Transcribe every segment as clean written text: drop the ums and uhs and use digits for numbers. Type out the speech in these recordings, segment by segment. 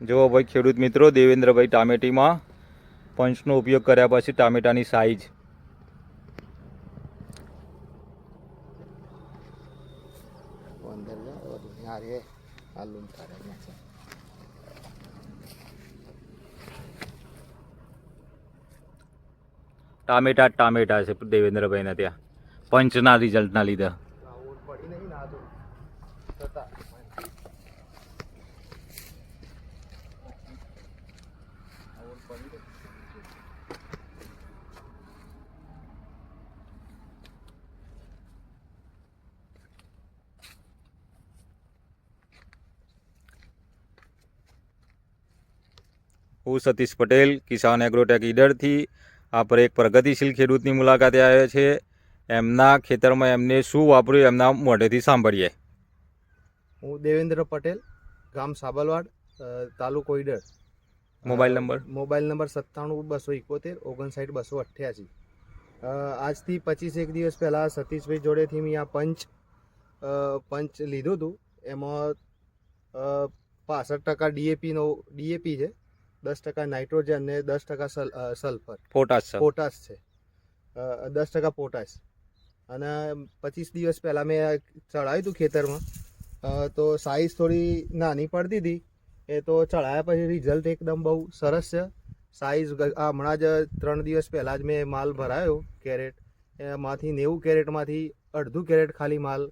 જો ભાઈ ખેડૂત મિત્રો, દેવેન્દ્રભાઈ ટામેટીમાં પંચનો ઉપયોગ કર્યા પછી ટામેટાની સાઈઝ ટામેટા છે દેવેન્દ્રભાઈના ત્યાં પંચના રિઝલ્ટના લીધે. હું સતીશ પટેલ, કિસાન એગ્રોટેક ઈડરથી આપણે એક પ્રગતિશીલ ખેડૂતની મુલાકાતે આવ્યા છે. એમના ખેતરમાં એમને શું વાપર્યું એમના મોઢેથી સાંભળીએ. હું દેવેન્દ્ર પટેલ, ગામ સાબલવાડ, તાલુકો ઈડર. Mobile number 97-271-59-288. આજથી 25 દિવસ પહેલાં સતીશભાઈ જોડેથી મેં આ પંચ લીધું હતું. એમાં 65% ડીએપી છે, 10% નાઇટ્રોજન અને 10% સલ્ફર પોટાશ છે, 10% પોટાશ. અને 25 દિવસ પહેલાં મેં ચડાવ્યું હતું ખેતરમાં, તો સાઈઝ થોડી નાની પડતી હતી. એ તો ચડાવ્યા પછી રિઝલ્ટ એકદમ બહુ સરસ છે. સાઈઝ હમણાં જ 3 દિવસ પહેલાં જ મેં માલ ભરાયો કેરેટ, એમાંથી 90 કેરેટમાંથી અડધું કેરેટ ખાલી માલ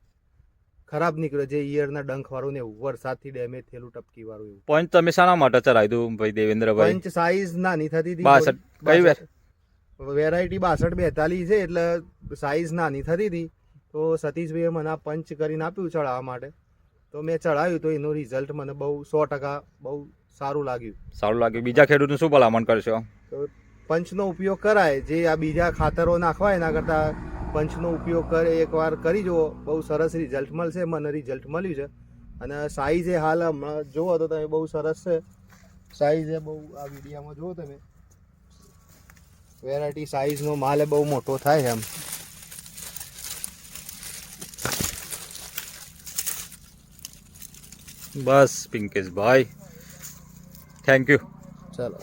ખરાબ નીકળ્યો, જે ઈયળના ડંખવાળું ને એવું વરસાદથી ડેમેજ થયેલું ટપકીવાળું એવું. પંચ તમે શાના માટે ચડાવ્યું ભાઈ દેવેન્દ્રભાઈ? પંચ સાઈઝ નાની થતી હતી. 62 વેરાયટી 62-42 છે, એટલે સાઈઝ નાની થતી હતી. તો સતીશભાઈએ મને આ પંચ કરીને આપ્યું ચડાવવા માટે, તો મેં ચડાવ્યું. તો એનું રિઝલ્ટ મને બહુ 100% બહુ સારું લાગ્યું. બીજા ખેડૂતને શું ભલામણ કરશો? તો પંચનો ઉપયોગ કરાય. જે આ બીજા ખાતરો નાખવા એના કરતાં પંચનો ઉપયોગ કરે, એકવાર કરી જુઓ, બહુ સરસ રિઝલ્ટ મળશે. મને રિઝલ્ટ મળ્યું છે. અને સાઈઝ એ હાલ હમણાં જુઓ તો તમે બહુ સરસ છે. સાઈઝ એ બહુ આ વિડીયામાં જુઓ તમે, વેરાયટી સાઈઝનો માલ એ બહુ મોટો થાય છે એમ. બસ પિંકેશભાઈ, થેન્ક યુ. ચાલો.